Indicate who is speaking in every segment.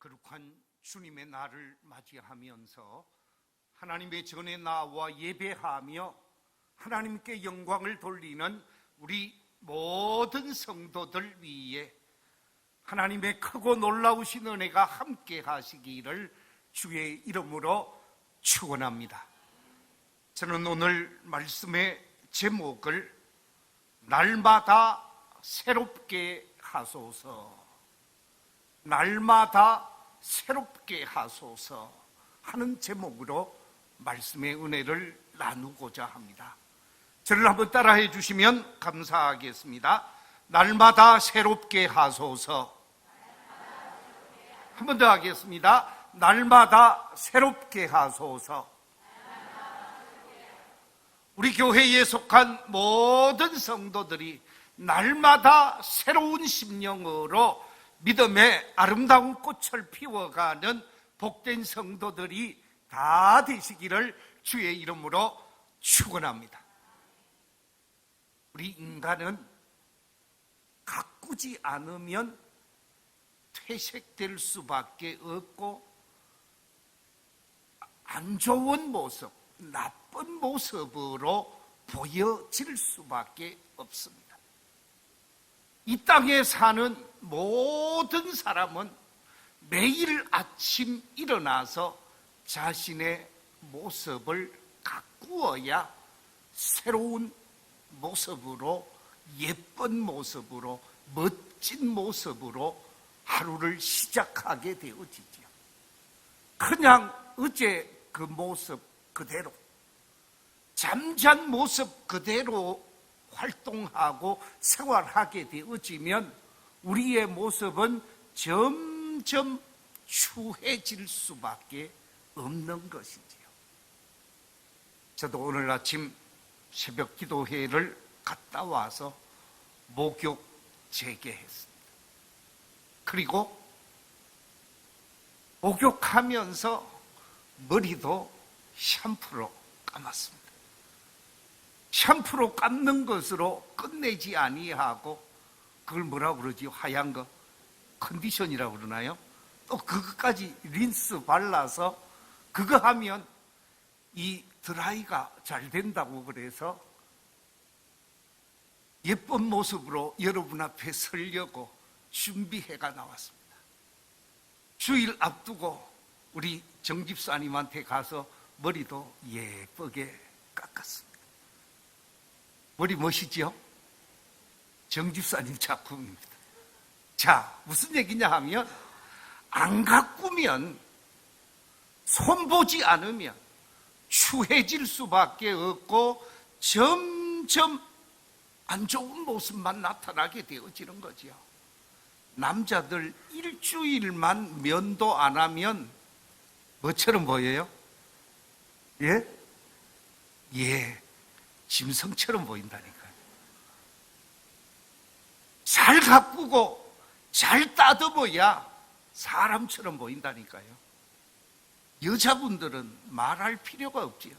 Speaker 1: 거룩한 주님의 날을 맞이하면서 하나님의 전에 나와 예배하며 하나님께 영광을 돌리는 우리 모든 성도들 위에 하나님의 크고 놀라우신 은혜가 함께 하시기를 주의 이름으로 축원합니다. 저는 오늘 말씀의 제목을 날마다 새롭게 하소서, 날마다 새롭게 하소서 하는 제목으로 말씀의 은혜를 나누고자 합니다. 저를 한번 따라해 주시면 감사하겠습니다. 날마다 새롭게 하소서. 한 번 더 하겠습니다. 날마다 새롭게 하소서. 우리 교회에 속한 모든 성도들이 날마다 새로운 심령으로 믿음의 아름다운 꽃을 피워가는 복된 성도들이 다 되시기를 주의 이름으로 축원합니다. 우리 인간은 가꾸지 않으면 퇴색될 수밖에 없고 안 좋은 모습, 나쁜 모습으로 보여질 수밖에 없습니다. 이 땅에 사는 모든 사람은 매일 아침 일어나서 자신의 모습을 가꾸어야 새로운 모습으로, 예쁜 모습으로, 멋진 모습으로 하루를 시작하게 되어지죠. 그냥 어제 그 모습 그대로, 잠잔 모습 그대로 활동하고 생활하게 되어지면 우리의 모습은 점점 추해질 수밖에 없는 것이지요. 저도 오늘 아침 새벽 기도회를 갔다 와서 목욕 재개했습니다. 그리고 목욕하면서 머리도 샴푸로 감았습니다. 샴푸로 감는 것으로 끝내지 아니하고 그걸 뭐라고 그러지? 하얀 거 컨디션이라고 그러나요? 또 그것까지 린스 발라서 그거 하면 이 드라이가 잘 된다고 그래서 예쁜 모습으로 여러분 앞에 서려고 준비해가 나왔습니다. 주일 앞두고 우리 정 집사님한테 가서 머리도 예쁘게 깎았습니다. 머리 멋이죠? 정 집사님 작품입니다. 자, 무슨 얘기냐 하면 안 가꾸면, 손보지 않으면 추해질 수밖에 없고 점점 안 좋은 모습만 나타나게 되어지는 거죠. 남자들 일주일만 면도 안 하면 뭐처럼 보여요? 예, 짐승처럼 보인다니까요. 잘 가꾸고 잘 따듬어야 사람처럼 보인다니까요. 여자분들은 말할 필요가 없지요.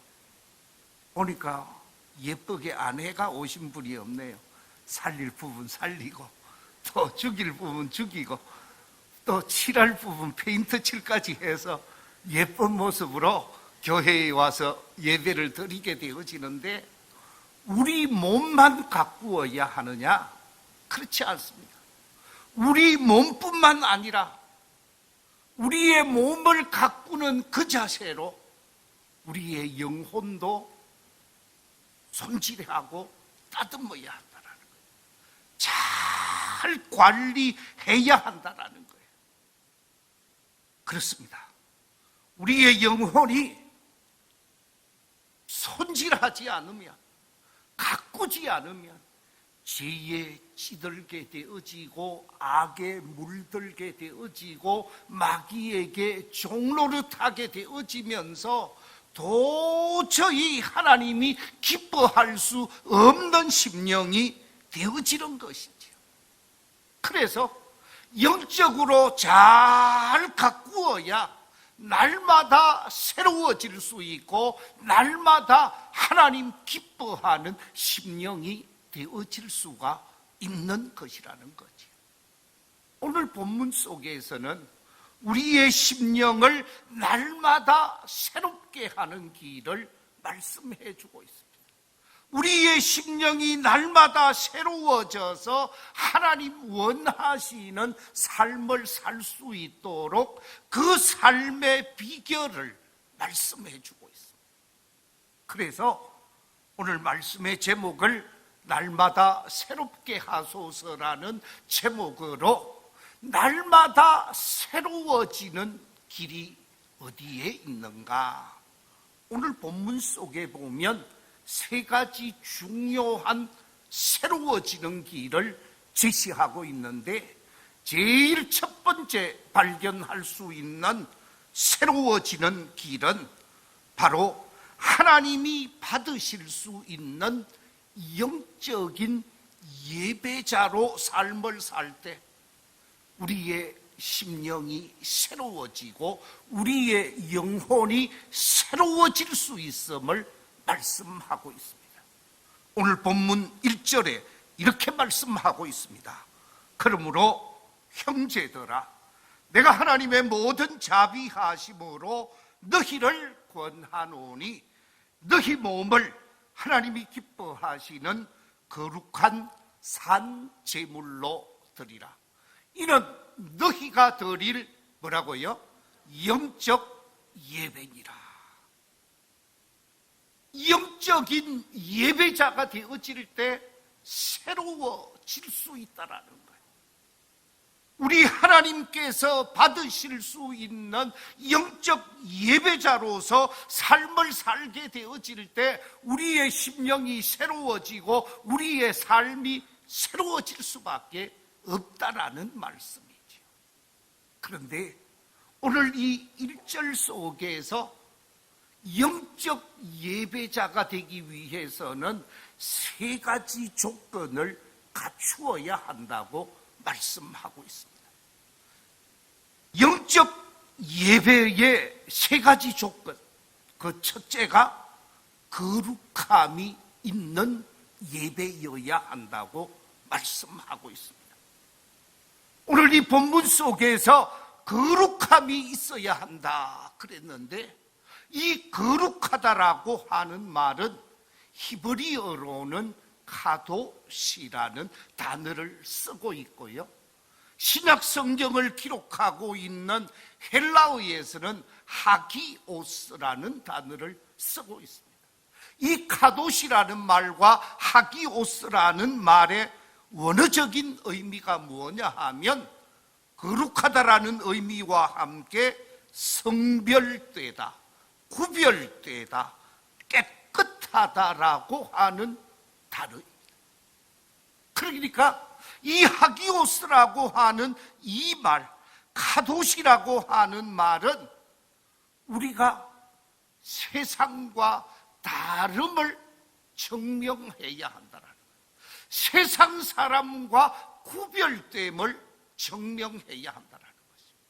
Speaker 1: 보니까 예쁘게 아내가 오신 분이 없네요. 살릴 부분 살리고, 또 죽일 부분 죽이고, 또 칠할 부분 페인트 칠까지 해서 예쁜 모습으로 교회에 와서 예배를 드리게 되어지는데, 우리 몸만 가꾸어야 하느냐? 그렇지 않습니다. 우리 몸뿐만 아니라 우리의 몸을 가꾸는 그 자세로 우리의 영혼도 손질하고 다듬어야 한다는 거예요. 잘 관리해야 한다는 거예요. 그렇습니다. 우리의 영혼이 손질하지 않으면, 가꾸지 않으면 죄에 찌들게 되어지고 악에 물들게 되어지고 마귀에게 종노릇하게 되어지면서 도저히 하나님이 기뻐할 수 없는 심령이 되어지는 것이지요. 그래서 영적으로 잘 가꾸어야 날마다 새로워질 수 있고 날마다 하나님 기뻐하는 심령이 되어질 수가 있는 것이라는 거지. 오늘 본문 속에서는 우리의 심령을 날마다 새롭게 하는 길을 말씀해 주고 있습니다. 우리의 심령이 날마다 새로워져서 하나님 원하시는 삶을 살 수 있도록 그 삶의 비결을 말씀해 주고 있습니다. 그래서 오늘 말씀의 제목을 날마다 새롭게 하소서라는 제목으로 날마다 새로워지는 길이 어디에 있는가? 오늘 본문 속에 보면 세 가지 중요한 새로워지는 길을 제시하고 있는데, 제일 첫 번째 발견할 수 있는 새로워지는 길은 바로 하나님이 받으실 수 있는 영적인 예배자로 삶을 살 때 우리의 심령이 새로워지고 우리의 영혼이 새로워질 수 있음을 말씀하고 있습니다. 오늘 본문 1절에 이렇게 말씀하고 있습니다. 그러므로 형제들아, 내가 하나님의 모든 자비하심으로 너희를 권하노니 너희 몸을 하나님이 기뻐하시는 거룩한 산 제물로 드리라. 이는 너희가 드릴 뭐라고요? 영적 예배니라. 영적인 예배자가 되어질 때 새로워질 수 있다라는 거예요. 우리 하나님께서 받으실 수 있는 영적 예배자로서 삶을 살게 되어질 때 우리의 심령이 새로워지고 우리의 삶이 새로워질 수밖에 없다라는 말씀이죠. 그런데 오늘 이 1절 속에서 영적 예배자가 되기 위해서는 세 가지 조건을 갖추어야 한다고 말씀하고 있습니다. 영적 예배의 세 가지 조건, 그 첫째가 거룩함이 있는 예배여야 한다고 말씀하고 있습니다. 오늘 이 본문 속에서 거룩함이 있어야 한다 그랬는데, 이 거룩하다라고 하는 말은 히브리어로는 카도시라는 단어를 쓰고 있고요, 신약 성경을 기록하고 있는 헬라어에서는 하기오스라는 단어를 쓰고 있습니다. 이 카도시라는 말과 하기오스라는 말의 원어적인 의미가 뭐냐 하면 거룩하다라는 의미와 함께 성별되다, 구별되다, 깨끗하다라고 하는 단어입니다. 그러니까 이 하기오스라고 하는 이 말, 카도시라고 하는 말은 우리가 세상과 다름을 증명해야 한다는 거예요. 세상 사람과 구별됨을 증명해야 한다는 것입니다.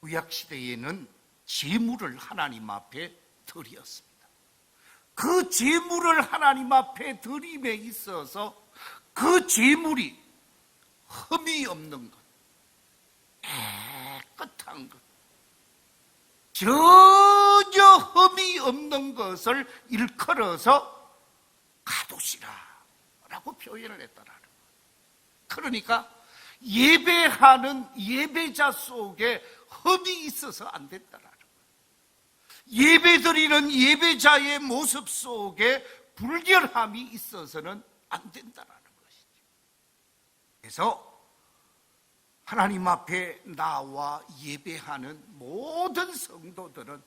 Speaker 1: 구약시대에는 제물을 하나님 앞에 드렸습니다. 그 제물을 하나님 앞에 드림에 있어서 그 제물이 흠이 없는 것, 깨끗한 것, 전혀 흠이 없는 것을 일컬어서 가도시라라고 표현을 했다라는 거예요. 그러니까 예배하는 예배자 속에 흠이 있어서 안 된다라는 거예요. 예배드리는 예배자의 모습 속에 불결함이 있어서는 안 된다라는 거예요. 그래서 하나님 앞에 나와 예배하는 모든 성도들은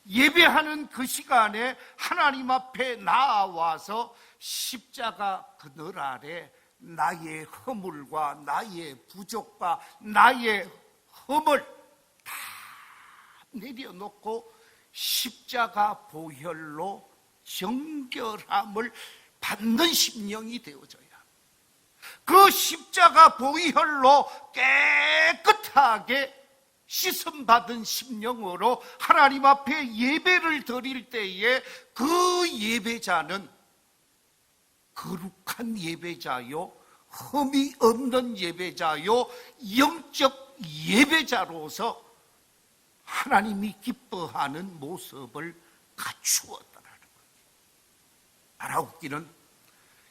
Speaker 1: 예배하는 그 시간에 하나님 앞에 나와서 십자가 그늘 아래 나의 허물과 나의 부족과 나의 흠을 다 내려놓고 십자가 보혈로 정결함을 받는 심령이 되어져야, 그 십자가 보혈로 깨끗하게 씻음받은 심령으로 하나님 앞에 예배를 드릴 때에 그 예배자는 거룩한 예배자요 흠이 없는 예배자요, 영적 예배자로서 하나님이 기뻐하는 모습을 갖추었다라는 거예요. 알아웃기는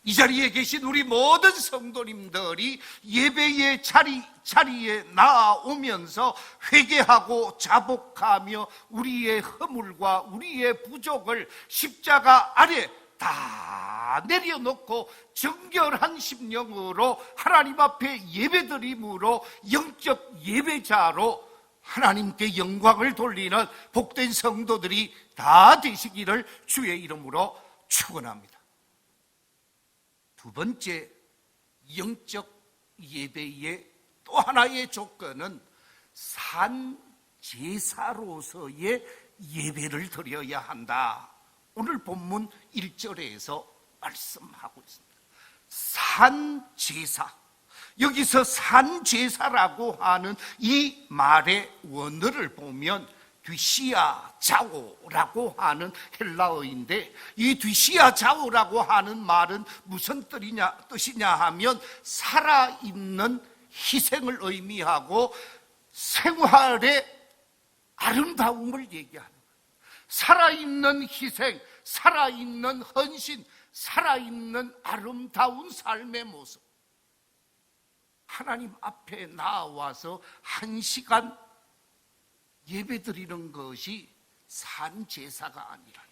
Speaker 1: 이 자리에 계신 우리 모든 성도님들이 예배의 자리에 나아오면서 회개하고 자복하며 우리의 허물과 우리의 부족을 십자가 아래 다 내려놓고 정결한 심령으로 하나님 앞에 예배드림으로 영적 예배자로 하나님께 영광을 돌리는 복된 성도들이 다 되시기를 주의 이름으로 축원합니다. 두 번째 영적 예배의 또 하나의 조건은 산제사로서의 예배를 드려야 한다. 오늘 본문 1절에서 말씀하고 있습니다. 산제사, 여기서 산제사라고 하는 이 말의 원어를 보면 뒤시아 자오라고 하는 헬라어인데, 이 뒤시아 자오라고 하는 말은 무슨 뜻이냐 하면 살아있는 희생을 의미하고 생활의 아름다움을 얘기하는 거예요. 살아있는 희생, 살아있는 헌신, 살아있는 아름다운 삶의 모습. 하나님 앞에 나와서 1시간 예배드리는 것이 산제사가 아니라는 거예요.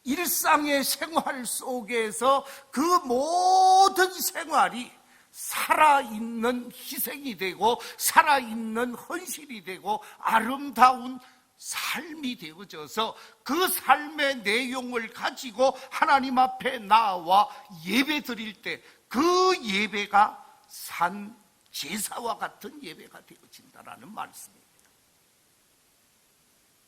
Speaker 1: 일상의 생활 속에서 그 모든 생활이 살아있는 희생이 되고 살아있는 헌신이 되고 아름다운 삶이 되어져서 그 삶의 내용을 가지고 하나님 앞에 나와 예배 드릴 때 그 예배가 산제사와 같은 예배가 되어진다라는 말씀입니다.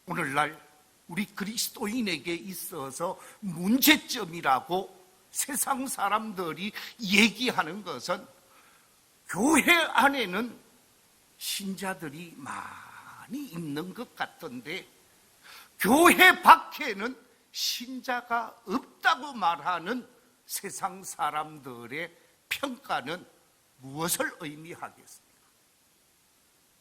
Speaker 1: 오늘날 우리 그리스도인에게 있어서 문제점이라고 세상 사람들이 얘기하는 것은 교회 안에는 신자들이 많이 있는 것 같던데 교회 밖에는 신자가 없다고 말하는 세상 사람들의 평가는 무엇을 의미하겠습니까?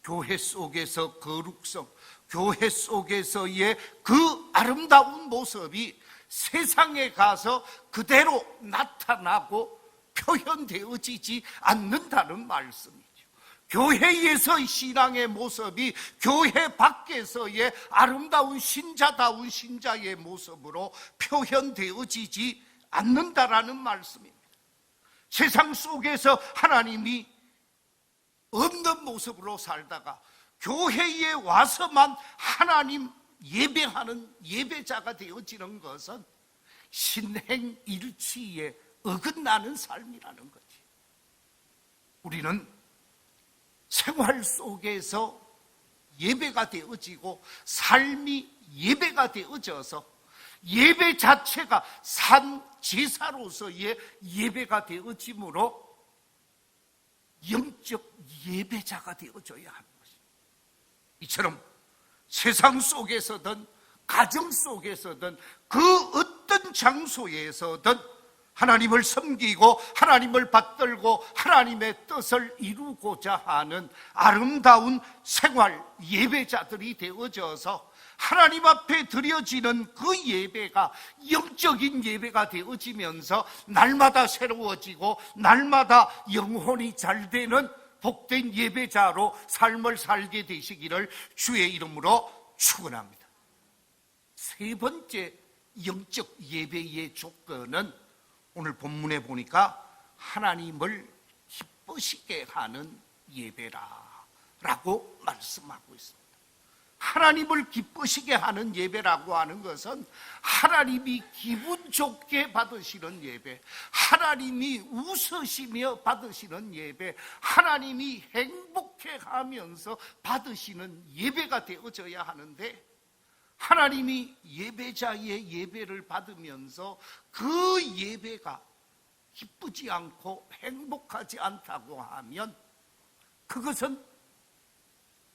Speaker 1: 교회 속에서 거룩성, 교회 속에서의 그 아름다운 모습이 세상에 가서 그대로 나타나고 표현되어지지 않는다는 말씀이죠. 교회에서의 신앙의 모습이 교회 밖에서의 아름다운 신자다운 신자의 모습으로 표현되어지지 않는다라는 말씀입니다. 세상 속에서 하나님이 없는 모습으로 살다가 교회에 와서만 하나님 예배하는 예배자가 되어지는 것은 신행일치에 어긋나는 삶이라는 거지. 우리는 생활 속에서 예배가 되어지고 삶이 예배가 되어져서 예배 자체가 산제사로서의 예배가 되어지므로 영적 예배자가 되어져야 하는 것입니다. 이처럼 세상 속에서든 가정 속에서든 그 어떤 장소에서든 하나님을 섬기고 하나님을 받들고 하나님의 뜻을 이루고자 하는 아름다운 생활 예배자들이 되어져서 하나님 앞에 드려지는 그 예배가 영적인 예배가 되어지면서 날마다 새로워지고 날마다 영혼이 잘 되는 복된 예배자로 삶을 살게 되시기를 주의 이름으로 축원합니다. 세 번째 영적 예배의 조건은 오늘 본문에 보니까 하나님을 기쁘시게 하는 예배라라고 말씀하고 있습니다. 하나님을 기쁘시게 하는 예배라고 하는 것은 하나님이 기분 좋게 받으시는 예배, 하나님이 웃으시며 받으시는 예배, 하나님이 행복해하면서 받으시는 예배가 되어져야 하는데, 하나님이 예배자의 예배를 받으면서 그 예배가 기쁘지 않고 행복하지 않다고 하면 그것은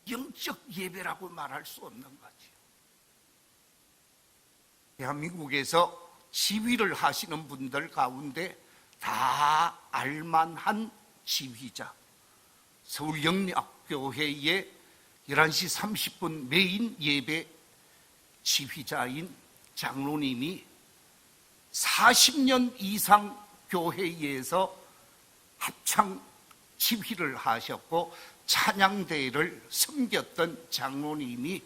Speaker 1: 영적 예배라고 말할 수 없는 거지. 대한민국에서 지휘를 하시는 분들 가운데 다 알만한 지휘자, 서울영락교회의 11시 30분 메인 예배 지휘자인 장로님이 40년 이상 교회에서 합창 지휘를 하셨고 찬양대회를 섬겼던 장로님이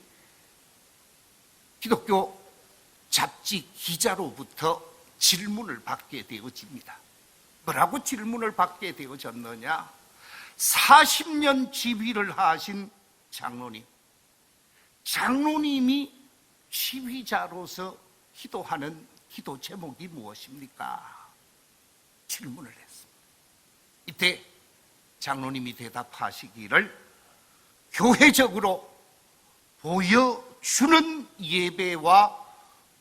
Speaker 1: 기독교 잡지 기자로부터 질문을 받게 되어집니다. 뭐라고 질문을 받게 되어졌느냐? 40년 지휘를 하신 장로님이 지휘자로서 기도하는 기도 제목이 무엇입니까? 질문을 했습니다. 이때 장로님이 대답하시기를 교회적으로 보여주는 예배와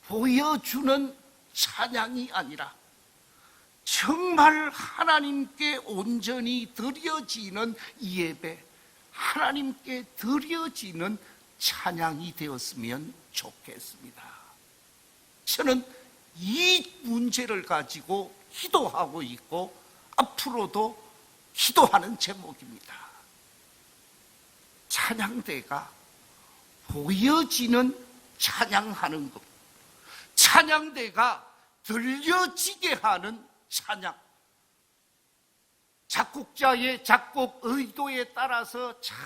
Speaker 1: 보여주는 찬양이 아니라 정말 하나님께 온전히 드려지는 예배, 하나님께 드려지는 찬양이 되었으면 좋겠습니다. 저는 이 문제를 가지고 기도하고 있고 앞으로도 기도하는 제목입니다. 찬양대가 보여지는 찬양하는 것, 찬양대가 들려지게 하는 찬양, 작곡자의 작곡 의도에 따라서 잘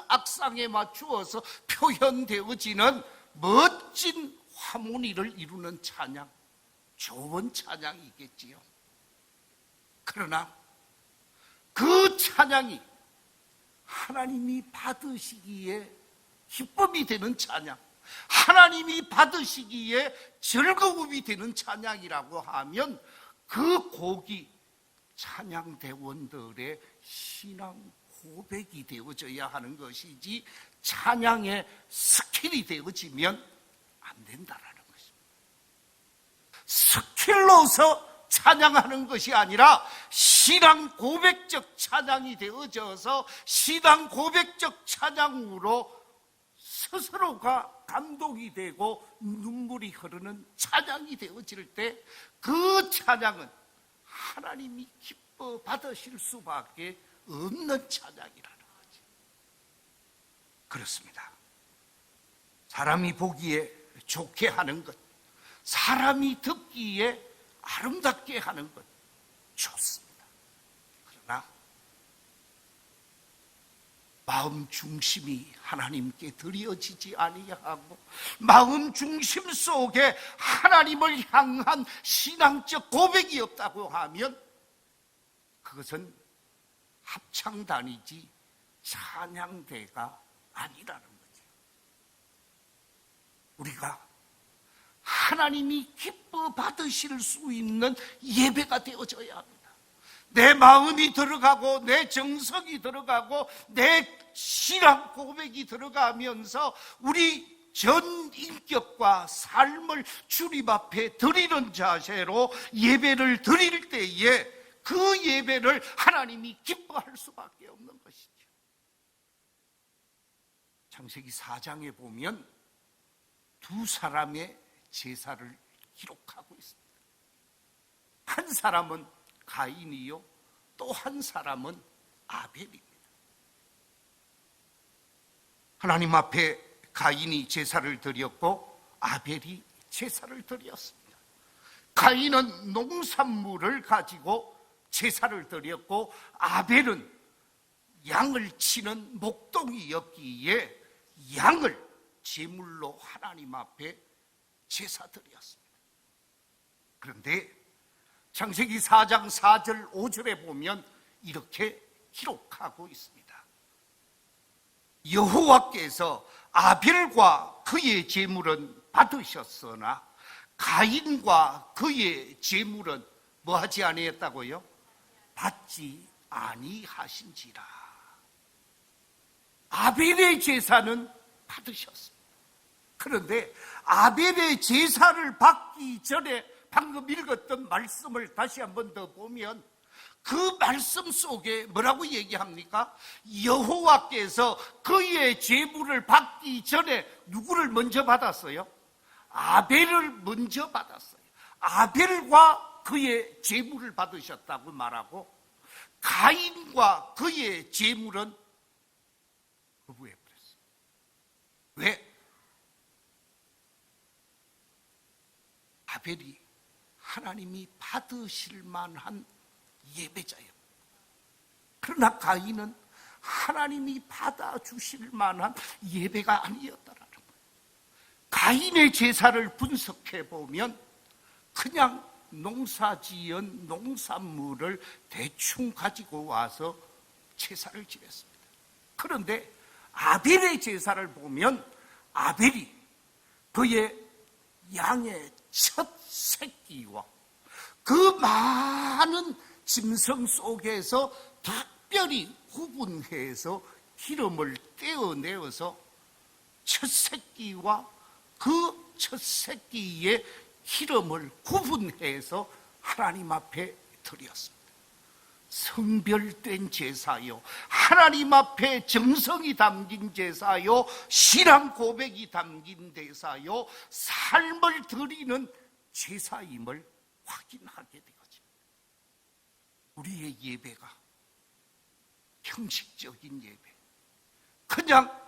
Speaker 1: 악상에 맞추어서 표현되어지는 멋진 하모니를 이루는 찬양, 좋은 찬양이겠지요. 그러나 그 찬양이 하나님이 받으시기에 기쁨이 되는 찬양, 하나님이 받으시기에 즐거움이 되는 찬양이라고 하면 그 곡이 찬양대원들의 신앙 고백이 되어져야 하는 것이지 찬양의 스킬이 되어지면 안 된다라는 것입니다. 스킬로서 찬양하는 것이 아니라 신앙 고백적 찬양이 되어져서 신앙 고백적 찬양으로 스스로가 감동이 되고 눈물이 흐르는 찬양이 되어질 때 그 찬양은 하나님이 기뻐 받으실 수밖에 없는 찬양이라는 거지. 그렇습니다. 사람이 보기에 좋게 하는 것, 사람이 듣기에 아름답게 하는 것 좋습니다. 그러나 마음 중심이 하나님께 드려지지 아니하고 마음 중심 속에 하나님을 향한 신앙적 고백이 없다고 하면 그것은 합창단이지 찬양대가 아니라는 거죠. 우리가 하나님이 기뻐 받으실 수 있는 예배가 되어져야 합니다. 내 마음이 들어가고 내 정성이 들어가고 내 신앙 고백이 들어가면서 우리 전 인격과 삶을 주님 앞에 드리는 자세로 예배를 드릴 때에 그 예배를 하나님이 기뻐할 수밖에 없는 것이죠. 창세기 4장에 보면 두 사람의 제사를 기록하고 있습니다. 한 사람은 가인이요, 또 한 사람은 아벨입니다. 하나님 앞에 가인이 제사를 드렸고 아벨이 제사를 드렸습니다. 가인은 농산물을 가지고 제사를 드렸고 아벨은 양을 치는 목동이었기에 양을 제물로 하나님 앞에 제사 드렸습니다. 그런데 창세기 4장 4절 5절에 보면 이렇게 기록하고 있습니다. 여호와께서 아벨과 그의 제물은 받으셨으나 가인과 그의 제물은 뭐하지 아니했다고요? 받지 아니하신지라. 아벨의 제사는 받으셨습니다. 그런데 아벨의 제사를 받기 전에 방금 읽었던 말씀을 다시 한 번 더 보면 그 말씀 속에 뭐라고 얘기합니까? 여호와께서 그의 제물을 받기 전에 누구를 먼저 받았어요? 아벨을 먼저 받았어요. 아벨과 그의 제물을 받으셨다고 말하고 가인과 그의 제물은 거부해버렸어요. 왜? 아벨이 하나님이 받으실 만한 예배자예요. 그러나 가인은 하나님이 받아주실 만한 예배가 아니었다라는 거예요. 가인의 제사를 분석해 보면 그냥 농사지은 농산물을 대충 가지고 와서 제사를 지냈습니다. 그런데 아벨의 제사를 보면 아벨이 그의 양의 첫 새끼와 그 많은 짐승 속에서 특별히 구분해서 기름을 떼어내어서 첫 새끼와 그 첫 새끼의 기름을 구분해서 하나님 앞에 드렸습니다. 성별된 제사요, 하나님 앞에 정성이 담긴 제사요, 신앙 고백이 담긴 제사요, 삶을 드리는 제사임을 확인하게 되거든요. 우리의 예배가 형식적인 예배, 그냥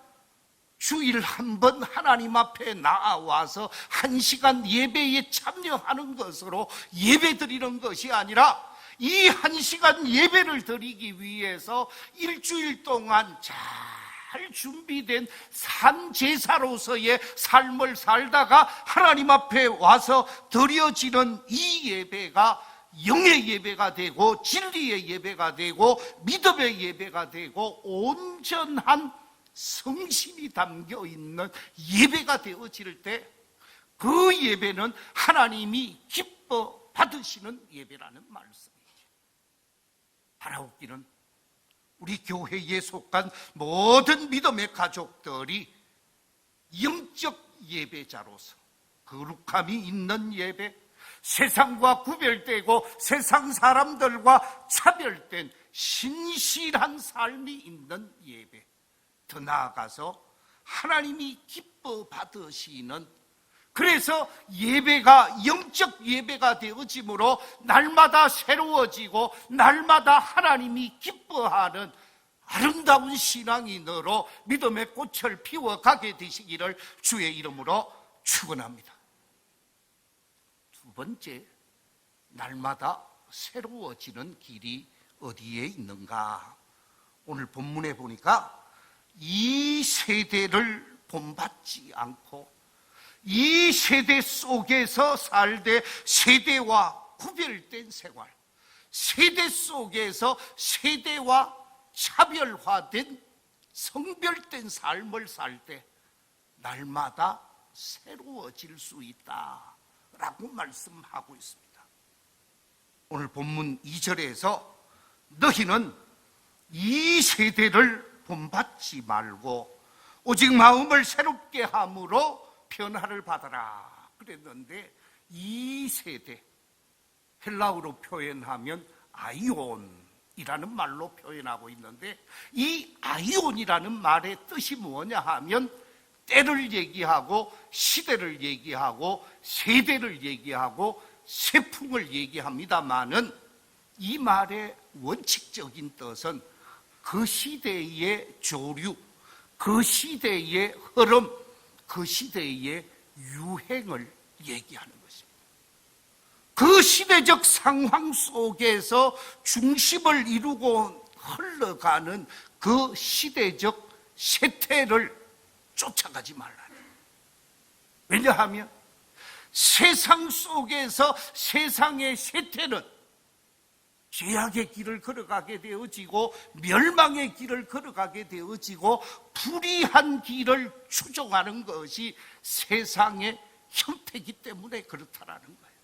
Speaker 1: 주일 한 번 하나님 앞에 나와서 1시간 예배에 참여하는 것으로 예배 드리는 것이 아니라 이 1시간 예배를 드리기 위해서 일주일 동안 잘 준비된 산제사로서의 삶을 살다가 하나님 앞에 와서 드려지는 이 예배가 영의 예배가 되고 진리의 예배가 되고 믿음의 예배가 되고 온전한 성신이 담겨있는 예배가 되어질 때 그 예배는 하나님이 기뻐 받으시는 예배라는 말씀이죠. 바라옵기는 우리 교회에 속한 모든 믿음의 가족들이 영적 예배자로서 거룩함이 있는 예배, 세상과 구별되고 세상 사람들과 차별된 신실한 삶이 있는 예배, 더 나아가서 하나님이 기뻐 받으시는, 그래서 예배가 영적 예배가 되어지므로 날마다 새로워지고 날마다 하나님이 기뻐하는 아름다운 신앙이 늘어 믿음의 꽃을 피워가게 되시기를 주의 이름으로 축원합니다. 두 번째, 날마다 새로워지는 길이 어디에 있는가? 오늘 본문에 보니까 이 세대를 본받지 않고 이 세대 속에서 살되 세대와 구별된 생활, 세대 속에서 세대와 차별화된 성별된 삶을 살 때 날마다 새로워질 수 있다라고 말씀하고 있습니다. 오늘 본문 2절에서 너희는 이 세대를 본받지 말고 오직 마음을 새롭게 함으로 변화를 받아라 그랬는데, 이 세대, 헬라어로 표현하면 아이온이라는 말로 표현하고 있는데, 이 아이온이라는 말의 뜻이 뭐냐 하면 때를 얘기하고 시대를 얘기하고 세대를 얘기하고 세풍을 얘기합니다마는 이 말의 원칙적인 뜻은 그 시대의 조류, 그 시대의 흐름, 그 시대의 유행을 얘기하는 것입니다. 그 시대적 상황 속에서 중심을 이루고 흘러가는 그 시대적 세태를 쫓아가지 말라는. 왜냐하면 세상 속에서 세상의 세태는 죄악의 길을 걸어가게 되어지고 멸망의 길을 걸어가게 되어지고 불의한 길을 추종하는 것이 세상의 형태이기 때문에 그렇다라는 거예요.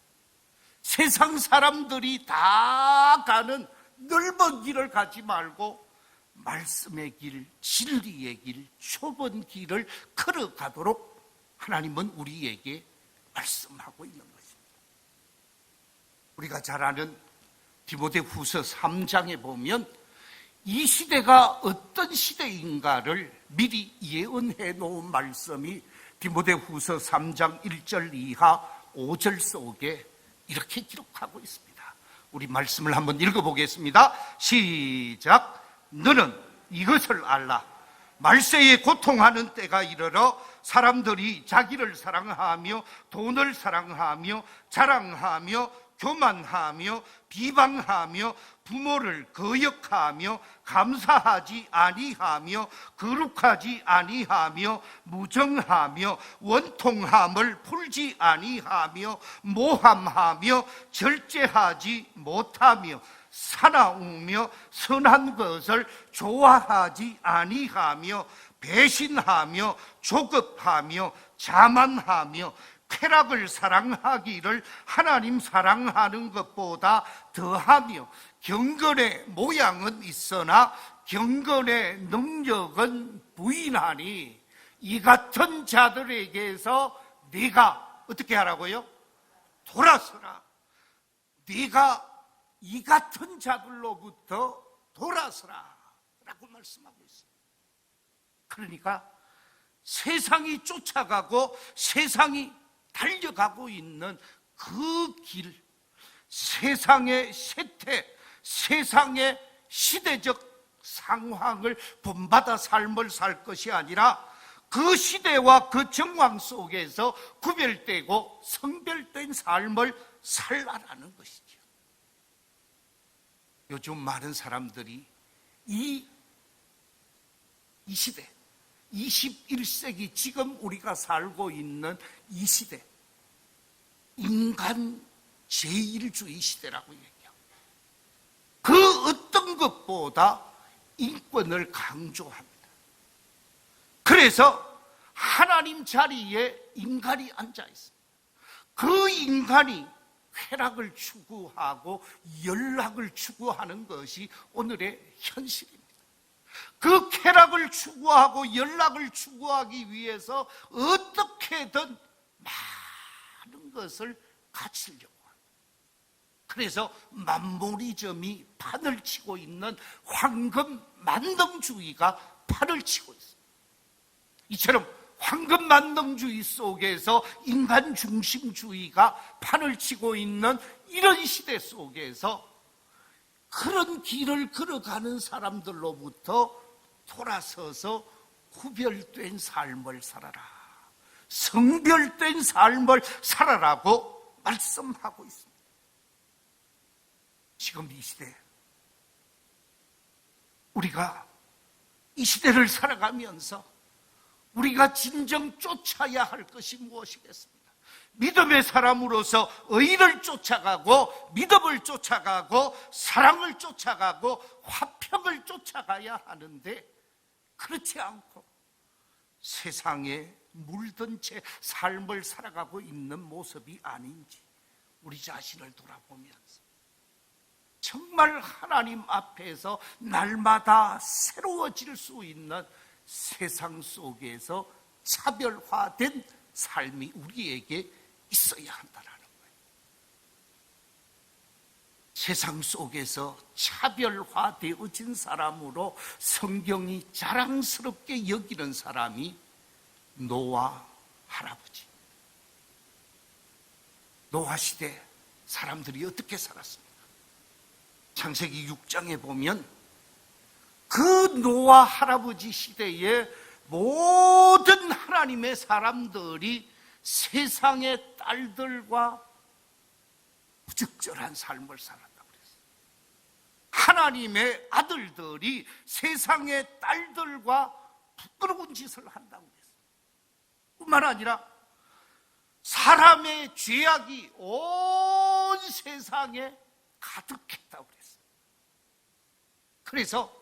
Speaker 1: 세상 사람들이 다 가는 넓은 길을 가지 말고 말씀의 길, 진리의 길, 좁은 길을 걸어가도록 하나님은 우리에게 말씀하고 있는 것입니다. 우리가 잘 아는 디모데후서 3장에 보면 이 시대가 어떤 시대인가를 미리 예언해 놓은 말씀이 디모데후서 3장 1절 이하 5절 속에 이렇게 기록하고 있습니다. 우리 말씀을 한번 읽어보겠습니다. 시작. 너는 이것을 알라. 말세에 고통하는 때가 이르러 사람들이 자기를 사랑하며 돈을 사랑하며 자랑하며 교만하며 비방하며 부모를 거역하며 감사하지 아니하며 거룩하지 아니하며 무정하며 원통함을 풀지 아니하며 모함하며 절제하지 못하며 사나우며 선한 것을 좋아하지 아니하며 배신하며 조급하며 자만하며 쾌락을 사랑하기를 하나님 사랑하는 것보다 더하며 경건의 모양은 있으나 경건의 능력은 부인하니 이 같은 자들에게서 네가 어떻게 하라고요? 돌아서라. 네가 이 같은 자들로부터 돌아서라 라고 말씀하고 있습니다. 그러니까 세상이 쫓아가고 세상이 달려가고 있는 그 길, 세상의 세태, 세상의 시대적 상황을 본받아 삶을 살 것이 아니라 그 시대와 그 정황 속에서 구별되고 성별된 삶을 살라라는 것이죠. 요즘 많은 사람들이 이 시대, 21세기 지금 우리가 살고 있는 이 시대, 인간 제일주의 시대라고 얘기해요. 그 어떤 것보다 인권을 강조합니다. 그래서 하나님 자리에 인간이 앉아 있습니다. 그 인간이 쾌락을 추구하고 연락을 추구하는 것이 오늘의 현실입니다. 그 쾌락을 추구하고 연락을 추구하기 위해서 어떻게든 많은 것을 갖추려고 합니다. 그래서 만모니즘이 판을 치고 있는 황금 만능주의가 판을 치고 있습니다. 이처럼 황금 만능주의 속에서 인간 중심주의가 판을 치고 있는 이런 시대 속에서 그런 길을 걸어가는 사람들로부터 돌아서서 구별된 삶을 살아라, 성별된 삶을 살아라고 말씀하고 있습니다. 지금 이 시대, 우리가 이 시대를 살아가면서 우리가 진정 쫓아야 할 것이 무엇이겠습니까? 믿음의 사람으로서 의를 쫓아가고 믿음을 쫓아가고 사랑을 쫓아가고 화평을 쫓아가야 하는데 그렇지 않고 세상에 물든 채 삶을 살아가고 있는 모습이 아닌지 우리 자신을 돌아보면서 정말 하나님 앞에서 날마다 새로워질 수 있는 세상 속에서 차별화된 삶이 우리에게 있어야 한다는 거예요. 세상 속에서 차별화되어진 사람으로 성경이 자랑스럽게 여기는 사람이 노아 할아버지. 노아 시대 사람들이 어떻게 살았습니까? 창세기 6장에 보면 그 노아 할아버지 시대에 모든 하나님의 사람들이 세상의 딸들과 부적절한 삶을 살았다고 그랬어요. 하나님의 아들들이 세상의 딸들과 부끄러운 짓을 한다고 그랬어요. 뿐만 아니라 사람의 죄악이 온 세상에 가득했다고 그랬어요. 그래서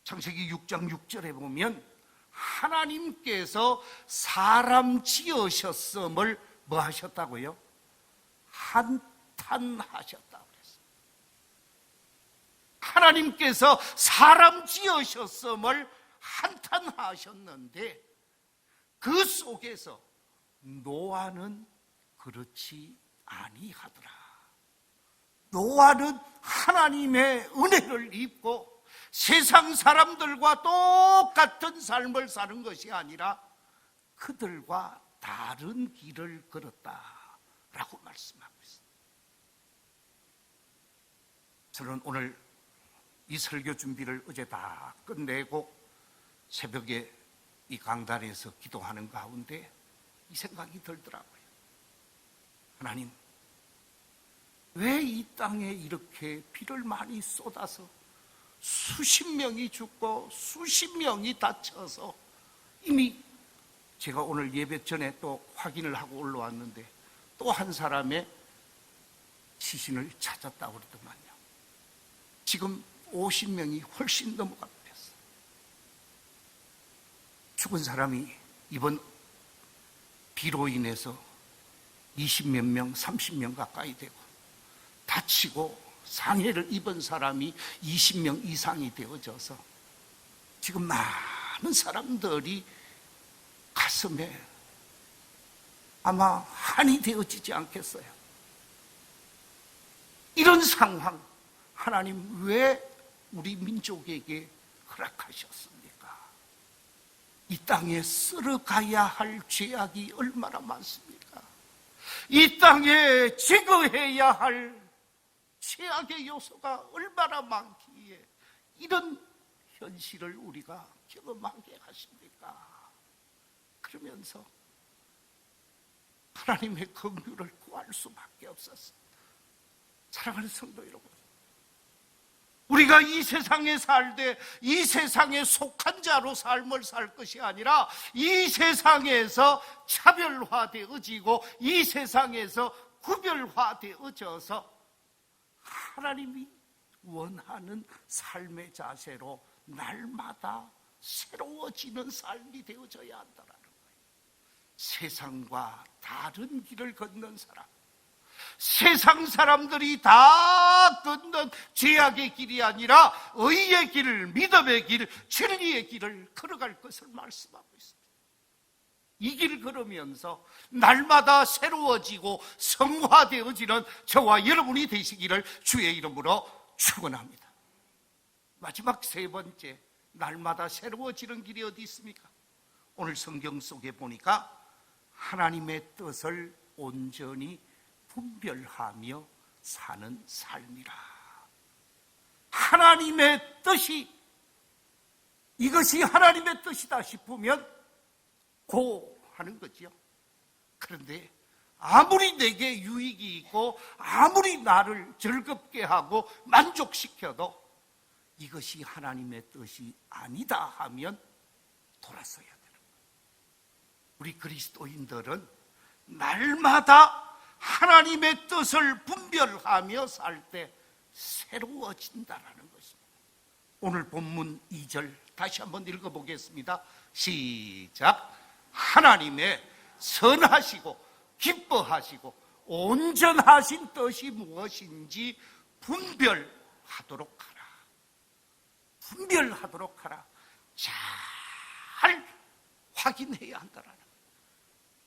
Speaker 1: 창세기 6장 6절에 보면 하나님께서 사람 지으셨음을 뭐 하셨다고요? 한탄하셨다고 그랬어요. 하나님께서 사람 지으셨음을 한탄하셨는데 그 속에서 노아는 그렇지 아니하더라. 노아는 하나님의 은혜를 입고 세상 사람들과 똑같은 삶을 사는 것이 아니라 그들과 다른 길을 걸었다라고 말씀합니다. 저는 오늘 이 설교 준비를 어제 다 끝내고 새벽에 이 강단에서 기도하는 가운데 이 생각이 들더라고요. 하나님, 왜 이 땅에 이렇게 비를 많이 쏟아서 수십 명이 죽고 수십 명이 다쳐서, 이미 제가 오늘 예배 전에 또 확인을 하고 올라왔는데 또 한 사람의 시신을 찾았다고 그러더만요. 지금 50명이 훨씬 넘어갑니다. 죽은 사람이 이번 비로 인해서 20몇 명, 30명 가까이 되고, 다치고 상해를 입은 사람이 20명 이상이 되어져서 지금 많은 사람들이 가슴에 아마 한이 되어지지 않겠어요. 이런 상황, 하나님 왜 우리 민족에게 허락하셨습니까? 이 땅에 쓸어가야 할 죄악이 얼마나 많습니까? 이 땅에 제거해야 할 죄악의 요소가 얼마나 많기에 이런 현실을 우리가 경험하게 하십니까? 그러면서 하나님의 긍휼을 구할 수밖에 없었습니다. 사랑하는 성도 여러분, 우리가 이 세상에 살되 이 세상에 속한 자로 삶을 살 것이 아니라 이 세상에서 차별화되어지고 이 세상에서 구별화되어져서 하나님이 원하는 삶의 자세로 날마다 새로워지는 삶이 되어져야 한다는 거예요. 세상과 다른 길을 걷는 사람, 세상 사람들이 다 걷는 죄악의 길이 아니라 의의 길, 믿음의 길, 진리의 길을 걸어갈 것을 말씀하고 있습니다. 이 길 걸으면서 날마다 새로워지고 성화되어지는 저와 여러분이 되시기를 주의 이름으로 축원합니다. 마지막 세 번째, 날마다 새로워지는 길이 어디 있습니까? 오늘 성경 속에 보니까 하나님의 뜻을 온전히 분별하며 사는 삶이라. 하나님의 뜻이, 이것이 하나님의 뜻이다 싶으면 고 하는 거지요. 그런데 아무리 내게 유익이 있고 아무리 나를 즐겁게 하고 만족시켜도 이것이 하나님의 뜻이 아니다 하면 돌아서야 되는 거예요. 우리 그리스도인들은 날마다 하나님의 뜻을 분별하며 살 때 새로워진다는 것입니다. 오늘 본문 2절 다시 한번 읽어보겠습니다. 시작. 하나님의 선하시고 기뻐하시고 온전하신 뜻이 무엇인지 분별하도록 하라. 분별하도록 하라. 잘 확인해야 한다는 거예요.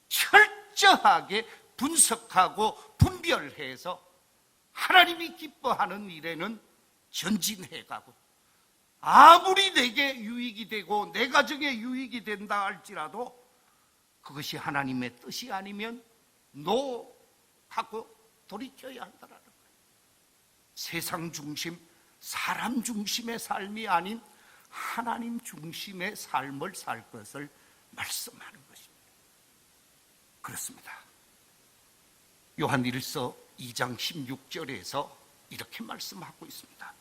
Speaker 1: 철저하게 분석하고 분별해서 하나님이 기뻐하는 일에는 전진해가고, 아무리 내게 유익이 되고 내 가정에 유익이 된다 할지라도 그것이 하나님의 뜻이 아니면 노 하고 돌이켜야 한다는 거예요. 세상 중심, 사람 중심의 삶이 아닌 하나님 중심의 삶을 살 것을 말씀하는 것입니다. 그렇습니다. 요한일서 2장 16절에서 이렇게 말씀하고 있습니다.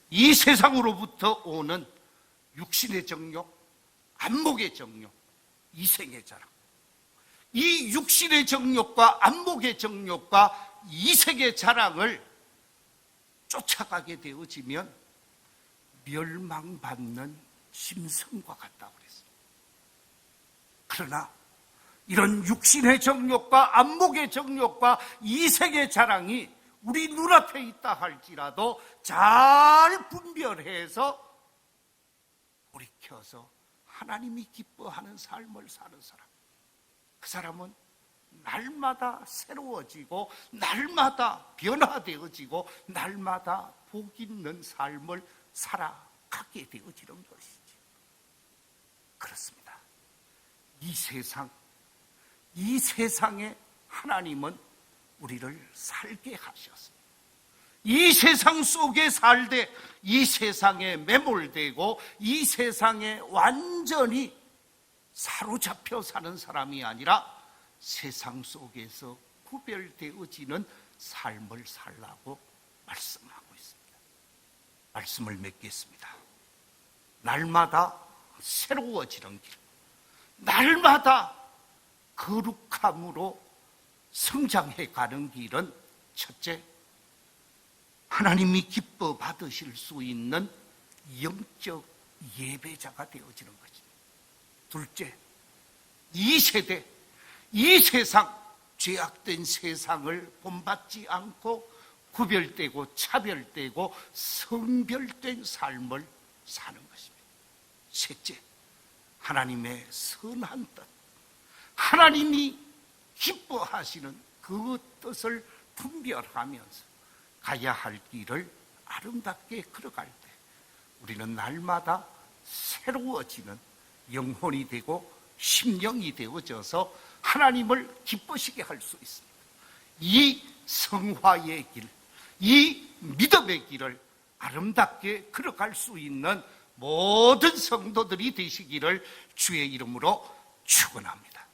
Speaker 1: 이 세상으로부터 오는 육신의 정욕, 안목의 정욕, 이생의 자랑, 이 육신의 정욕과 안목의 정욕과 이생의 자랑을 쫓아가게 되어지면 멸망받는 짐승과 같다고 그랬습니다. 그러나 이런 육신의 정욕과 안목의 정욕과 이색의 자랑이 우리 눈앞에 있다 할지라도 잘 분별해서 돌이켜서 하나님이 기뻐하는 삶을 사는 사람, 그 사람은 날마다 새로워지고 날마다 변화되어지고 날마다 복 있는 삶을 살아가게 되어지는 것이지. 그렇습니다. 이 세상에 하나님은 우리를 살게 하셨습니다. 이 세상 속에 살되 이 세상에 매몰되고 이 세상에 완전히 사로잡혀 사는 사람이 아니라 세상 속에서 구별되어지는 삶을 살라고 말씀하고 있습니다. 말씀을 맺겠습니다. 날마다 새로워지는 길, 날마다 거룩함으로 성장해 가는 길은 첫째, 하나님이 기뻐 받으실 수 있는 영적 예배자가 되어지는 것입니다. 둘째, 이 세대, 이 세상, 죄악된 세상을 본받지 않고 구별되고 차별되고 성별된 삶을 사는 것입니다. 셋째, 하나님의 선한 뜻, 하나님이 기뻐하시는 그 뜻을 분별하면서 가야 할 길을 아름답게 걸어갈 때 우리는 날마다 새로워지는 영혼이 되고 심령이 되어져서 하나님을 기쁘시게 할 수 있습니다. 이 성화의 길, 이 믿음의 길을 아름답게 걸어갈 수 있는 모든 성도들이 되시기를 주의 이름으로 축원합니다.